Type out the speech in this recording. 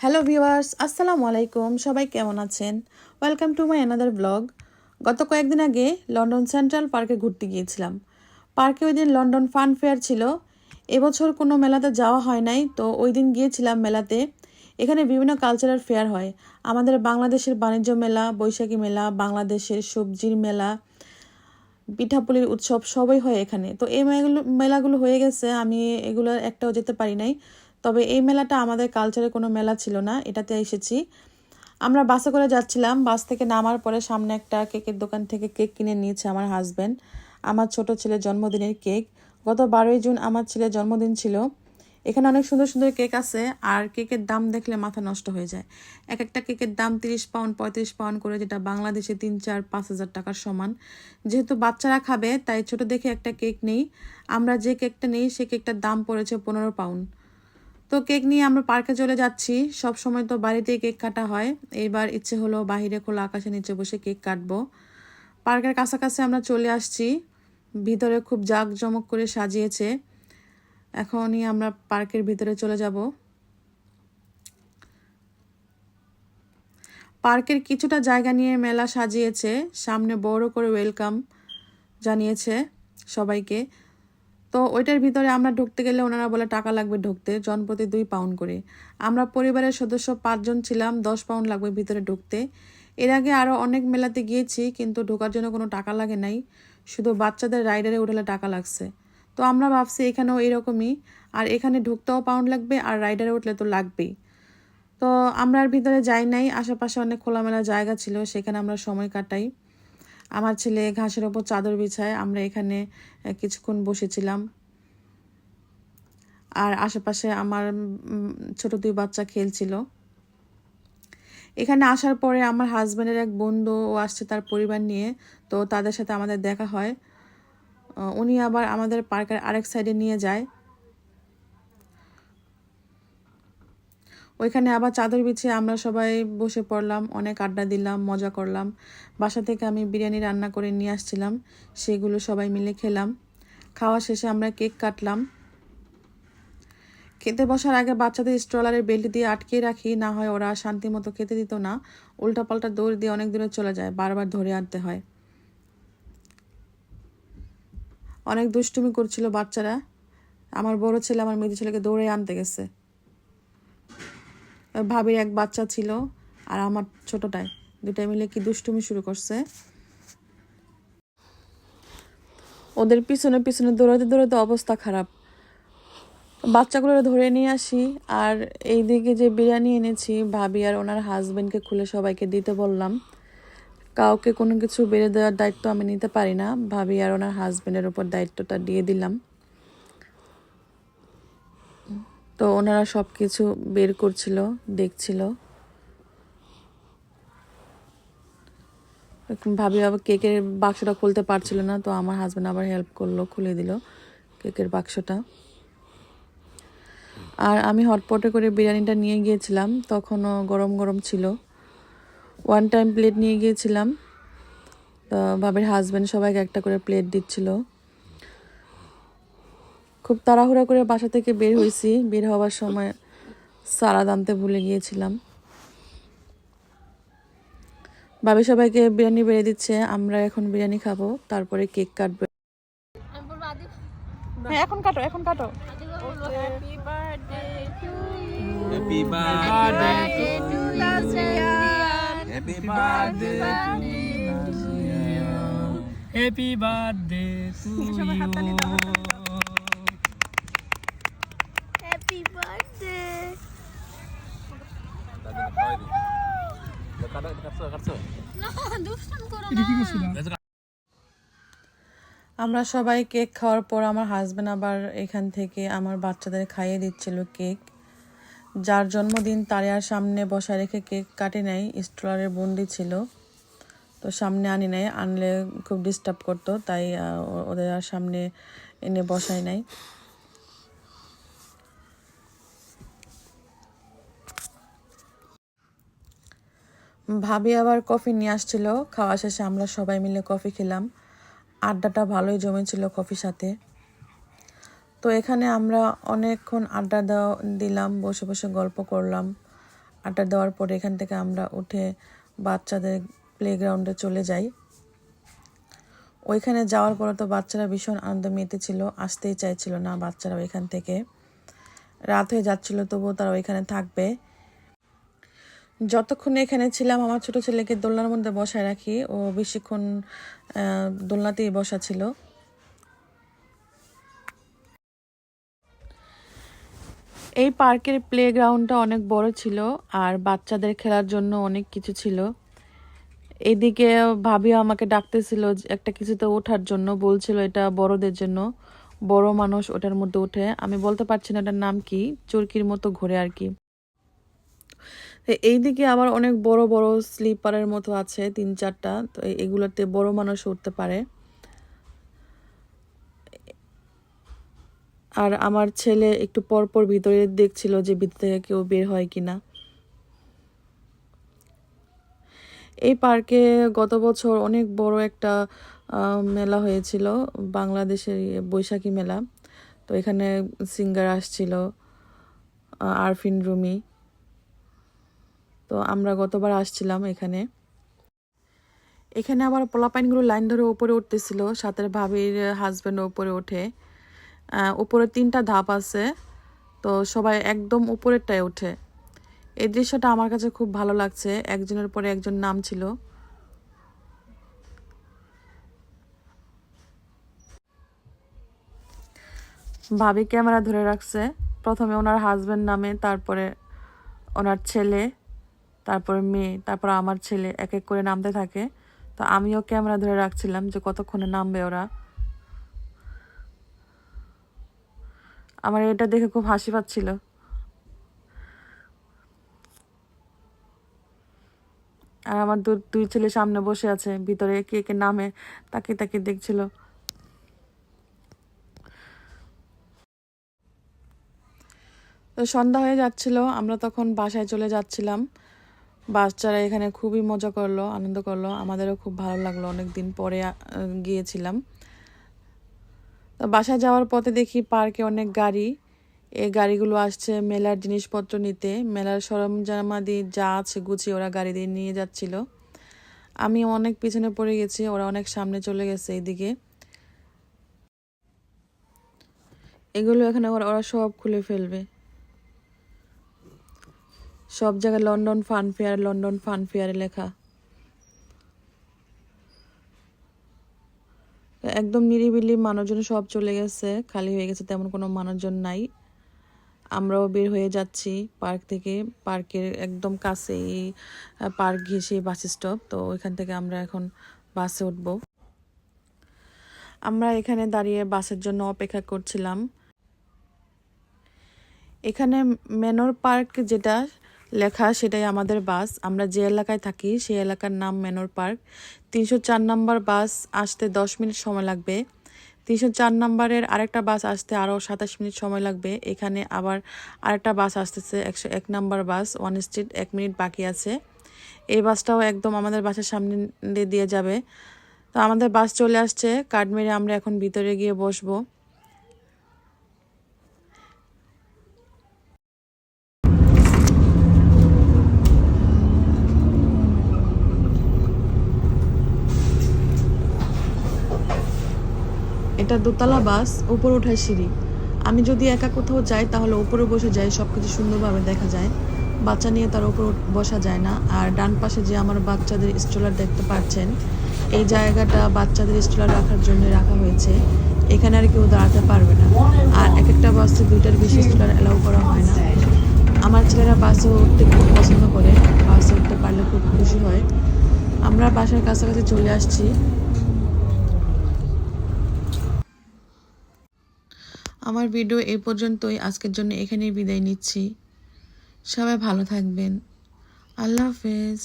Hello viewers, আসসালামু আলাইকুম। সবাই কেমন আছেন? Welcome to my another blog. গত কয়েকদিন আগে লন্ডন সেন্ট্রাল পার্কে ঘুরতে গিয়েছিলাম। পার্কে ওই দিন লন্ডন ফান ফেয়ার ছিল। এবছর কোনো মেলাতে যাওয়া হয় নাই, তো ওই দিন গিয়েছিলাম মেলাতে। এখানে বিভিন্ন কালচারাল ফেয়ার হয়। আমাদের বাংলাদেশের বাণিজ্য মেলা, বৈশাখী মেলা, বাংলাদেশের সবজির মেলা, পিঠাপুলির উৎসব সবই হয় এখানে। তো এই মেলাগুলো হয়ে গেছে, আমি এগুলো একটাও যেতে পারি নাই। তবে এই মেলাটা আমাদের কালচারে কোনো মেলা ছিল না, এটাতে এসেছি। আমরা বাসে করে যাচ্ছিলাম। বাস থেকে নামার পরে সামনে একটা কেকের দোকান থেকে কেক কিনে নিয়েছে আমার হাজব্যান্ড। আমার ছোট ছেলের জন্মদিনের কেক। গত 12ই জুন আমার ছেলের জন্মদিন ছিল। এখানে অনেক সুন্দর সুন্দর কেক আছে, আর কেকের দাম দেখলে মাথা নষ্ট হয়ে যায়। এক একটা কেকের দাম 30 পাউন্ড 35 পাউন্ড করে, যেটা বাংলাদেশে 3-4-5 হাজার টাকার সমান। যেহেতু বাচ্চারা খাবে তাই ছোট দেখে একটা কেক নেই। আমরা যে কেকটা নেই সে কেকটার দাম পড়েছে 15 পাউন্ড। তো কেক নিয়ে আমরা পার্কে চলে যাচ্ছি। সব সময় তো বাড়িতেই কেক কাটা হয়, এইবার ইচ্ছে হলো বাহিরে খোলা আকাশের নিচে বসে কেক কাটবো। পার্কের কাছাকাছি আমরা চলে আসছি। ভিতরে খুব জাঁকজমক করে সাজিয়েছে। এখনই আমরা পার্কের ভিতরে চলে যাব। পার্কের কিছুটা জায়গা নিয়ে মেলা সাজিয়েছে, সামনে বড় করে ওয়েলকাম জানিয়েছে সবাইকে। তো ওইটার ভিতরে আমরা ঢুকতে গেলে ওনারা বলে টাকা লাগবে ঢুকতে, জনপ্রতি 2 পাউন্ড করে। আমরা পরিবারের সদস্য 5 জন ছিলাম, 10 পাউন্ড লাগবে ভিতরে ঢুকতে। এর আগে আরও অনেক মেলাতে গিয়েছি, কিন্তু ঢোকার জন্য কোনো টাকা লাগে নাই, শুধু বাচ্চাদের রাইডারে উঠলে টাকা লাগছে। তো আমরা ভাবছি এখানেও এরকমই, আর এখানে ঢুকতেও পাউন্ড লাগবে আর রাইডারে উঠলে তো লাগবেই। তো আমরা আর ভিতরে যাই নাই, আশেপাশে অনেক খোলামেলা জায়গা ছিল, সেখানে আমরা সময় কাটাই। আমার ছেলে ঘাসের ওপর চাদর বিছায়, আমরা এখানে কিছুক্ষণ বসেছিলাম। আর আশেপাশে আমার ছোট 2 বাচ্চা খেলছিল। এখানে আসার পরে আমার হাজব্যান্ডের এক বন্ধু ও আসছে তার পরিবার নিয়ে, তো তাদের সাথে আমাদের দেখা হয়। উনি আবার আমাদের পার্কের আরেক সাইডে নিয়ে যায়। ওইখানে আবার চাদর বিছিয়ে আমরা সবাই বসে পড়লাম, অনেক আড্ডা দিলাম, মজা করলাম। বাসা থেকে আমি বিরিয়ানি রান্না করে নিয়ে আসছিলাম, সেগুলো সবাই মিলে খেলাম। খাওয়া শেষে আমরা কেক কাটলাম। খেতে বসার আগে বাচ্চাদের স্ট্রলারের বেল্ট দিয়ে আটকে রাখি, না হয় ওরা শান্তি মতো খেতে দিত না। উল্টাপাল্টা দৌড় দিয়ে অনেক দূরে চলে যায়, বারবার ধরে আনতে হয়। অনেক দুষ্টুমি করছিল বাচ্চারা। আমার বড় ছেলে আমার মেয়ে ছেলেকে দৌড়ে আনতে গেছে। ভাবির এক বাচ্চা ছিল আর আমার ছোটটায়, দুটাই মিলে কি দুষ্টুমি শুরু করছে। ওদের পিছনে পিছনে দৌড়াতে দৌড়াতে অবস্থা খারাপ। বাচ্চাগুলো ধরে নিয়ে আসি, আর এইদিকে যে বিরিয়ানি এনেছি ভাবি আর ওনার হাজবেন্ডকে খুলে সবাইকে দিতে বললাম। কাউকে কোনো কিছু বেড়ে দেওয়ার দায়িত্ব আমি নিতে পারি না, ভাবি আর ওনার হাজবেন্ডের উপর দায়িত্বটা দিয়ে দিলাম। তো ওনারা সব কিছু বের করছিল, দেখছিল। ভাবি আবার কেকের বাক্সটা খুলতে পারছিল না, তো আমার হাজবেন্ড আবার হেল্প করলো, খুলে দিল কেকের বাক্সটা। আর আমি হটপটে করে বিরিয়ানিটা নিয়ে গিয়েছিলাম, তখনও গরম গরম ছিল। 1 টাইম প্লেট নিয়ে গিয়েছিলাম। তো ভাবির হাজবেন্ড সবাইকে একটা করে প্লেট দিচ্ছিল। খুব তাড়াহুড়া করে বাসা থেকে বের হয়েছি, বের হওয়ার সময় সালাদ আনতে ভুলে গিয়েছিলাম। ভাবি সবাইকে বিরিয়ানি বেড়ে দিচ্ছে, আমরা এখন বিরিয়ানি খাবো, তারপরে কেক কাটবো। হ্যাঁ, এখন কাটো, এখন কাটো। Happy birthday to you. Happy birthday to you. Happy Happy birthday to you. Happy birthday to you. Happy birthday. No, দুষ্টামি করো না। আমরা সবাই কেক খাওয়ার পর আমার হাজবেন্ড আবার এখান থেকে আমার বাচ্চাদের খাইয়ে দিচ্ছিল কেক। যার জন্মদিন তারে আর সামনে বসা রেখে কেক কাটে নাই, স্ট্রলারের বন্দি ছিল, তো সামনে আনি নাই, আনলে খুব ডিস্টার্ব করতো, তাই ওদের আর সামনে এনে বসাই নাই। ভাবি আবার কফি নিয়ে আসছিল, খাওয়া শেষে আমরা সবাই মিলে কফি খেলাম। আড্ডাটা ভালোই জমেছিল কফির সাথে। তো এখানে আমরা অনেকক্ষণ আড্ডা দিলাম, বসে বসে গল্প করলাম, আড্ডা দেওয়ার পরে এখান থেকে আমরা উঠে বাচ্চাদের প্লেগ্রাউন্ডে চলে যাই। ওইখানে যাওয়ার পরে তো বাচ্চারা ভীষণ আনন্দ মেতেছিল, আসতেই চাইছিল না বাচ্চারা ওইখান থেকে। রাত হয়ে যাচ্ছিল তবুও তারা ওইখানে থাকবে। যতক্ষণ এখানে ছিলাম আমার ছোট ছেলেকে দোলনার মধ্যে বসায় রাখি, ও বেশিক্ষণ দোলনাতেই বসা ছিল। এই পার্কের প্লেগ্রাউন্ডটা অনেক বড় ছিল আর বাচ্চাদের খেলার জন্য অনেক কিছু ছিল। এদিকে ভাবিও আমাকে ডাকতেছিল একটা কিছুতে ওঠার জন্য, বলছিল এটা বড়দের জন্য, বড় মানুষ ওটার মধ্যে উঠে। আমি বলতে পারছি না এটার নাম কি, চরকির মতো ঘোরে আর কি। এইদিকে আবার অনেক বড় বড় স্লিপারের মতো আছে 3-4টা, তো এগুলোতে বড় মানুষ উঠতে পারে। আর আমার ছেলে একটু পরপর ভিতরে দেখছিল যে ভিতর থেকে কেউ বের হয় কিনা। এই পার্কে গত বছর অনেক বড় একটা মেলা হয়েছিল, বাংলাদেশের বৈশাখী মেলা। তো এখানে সিঙ্গার আসছিল, আরফিন রুমি। তো আমরা গতবার আসছিলাম এখানে। এখানে আবার পোলাপাইনগুলো লাইন ধরে উপরে উঠতেছিল, সাথে ভাবির হাজব্যান্ড উপরে ওঠে। উপরে 3টা ধাপ আছে, তো সবাই একদম উপরেরটায় ওঠে। এই দৃশ্যটা আমার কাছে খুব ভালো লাগছে, একজনের পরে একজন নামছিল। ভাবি ক্যামেরা ধরে রাখছে, প্রথমে ওনার হাজব্যান্ড নামে, তারপরে ওনার ছেলে, তারপরে মেয়ে, তারপর আমার ছেলে, এক এক করে নামতে থাকে। তো আমিও ক্যামেরা ধরে রাখছিলাম যে কতক্ষণে নামবে ওরা। আমার এটা দেখে খুব হাসি পাচ্ছিল। আর আমার দুই ছেলে সামনে বসে আছে, ভিতরে কে কে নামে তাকিয়ে তাকিয়ে দেখছিল। তো সন্ধ্যা হয়ে যাচ্ছিল, আমরা তখন বাসায় চলে যাচ্ছিলাম। বাচ্চারা এখানে খুবই মজা করলো, আনন্দ করলো, আমাদেরও খুব ভালো লাগলো, অনেকদিন পরে গিয়েছিলাম। তো বাসায় যাওয়ার পথে দেখি পার্কে অনেক গাড়ি, এই গাড়িগুলো আসছে মেলার জিনিসপত্র নিতে, মেলার সরঞ্জামাদি যা আছে গুছিয়ে ওরা গাড়ি দিয়ে নিয়ে যাচ্ছিল। আমি অনেক পিছনে পড়ে গেছি, ওরা অনেক সামনে চলে গেছে এইদিকে। এগুলো এখানে ওরা সব খুলে ফেলবে। সব জায়গায় London fun fair, London fun ফেয়ারে লেখা। একদম নিরিবিলি, মানুষজন সব চলে গেছে, খালি হয়ে গেছে, তেমন কোনো মানুষজন নাই। আমরাও বের হয়ে যাচ্ছি পার্ক থেকে। পার্কের একদম কাছেই পার্ক ঘেঁষে বাস স্টপ, তো ওইখান থেকে আমরা এখন বাসে উঠব। আমরা এখানে দাঁড়িয়ে বাসের জন্য অপেক্ষা করছিলাম। এখানে ম্যানর পার্ক যেটা লেখা সেটাই আমাদের বাস। আমরা যে এলাকায় থাকি সেই এলাকার নাম ম্যানর পার্ক। 304 নম্বর বাস আসতে 10 মিনিট সময় লাগবে। 304 নম্বরের আরেকটা বাস আসতে আরও 27 মিনিট সময় লাগবে। এখানে আবার আরেকটা বাস আসতেছে 101 নম্বর বাস, 1 স্ট্রিট, 1 মিনিট বাকি আছে। এই বাসটাও একদম আমাদের বাসার সামনে দিয়ে যাবে। তো আমাদের বাস চলে আসছে, কার্ড মেরে আমরা এখন ভিতরে গিয়ে বসবো। এটা দোতলা বাস, উপরে ওঠার সিঁড়ি। আমি যদি একা কোথাও যাই তাহলে উপরে বসে যাই, সবকিছু সুন্দরভাবে দেখা যায়। বাচ্চা নিয়ে তার উপর বসা যায় না। আর ডান পাশে যে আমার বাচ্চাদের স্ট্রলার দেখতে পাচ্ছেন, এই জায়গাটা বাচ্চাদের স্ট্রলার রাখার জন্য রাখা হয়েছে। এখানে আর কেউ দাঁড়াতে পারবে না। আর এক একটা বাসে 2টার বেশি স্ট্রলার অ্যালাউ করা হয় না। আমার ছেলেরা বাসে উঠতে খুব পছন্দ করে, বাসে উঠতে পারলে খুব খুশি হয়। আমরা বাসার কাছাকাছি চলে আসছি। আমার ভিডিও এই পর্যন্তই, আজকের জন্য এখানেই বিদায় নিচ্ছি। সবাই ভালো থাকবেন। আল্লাহ হাফেজ।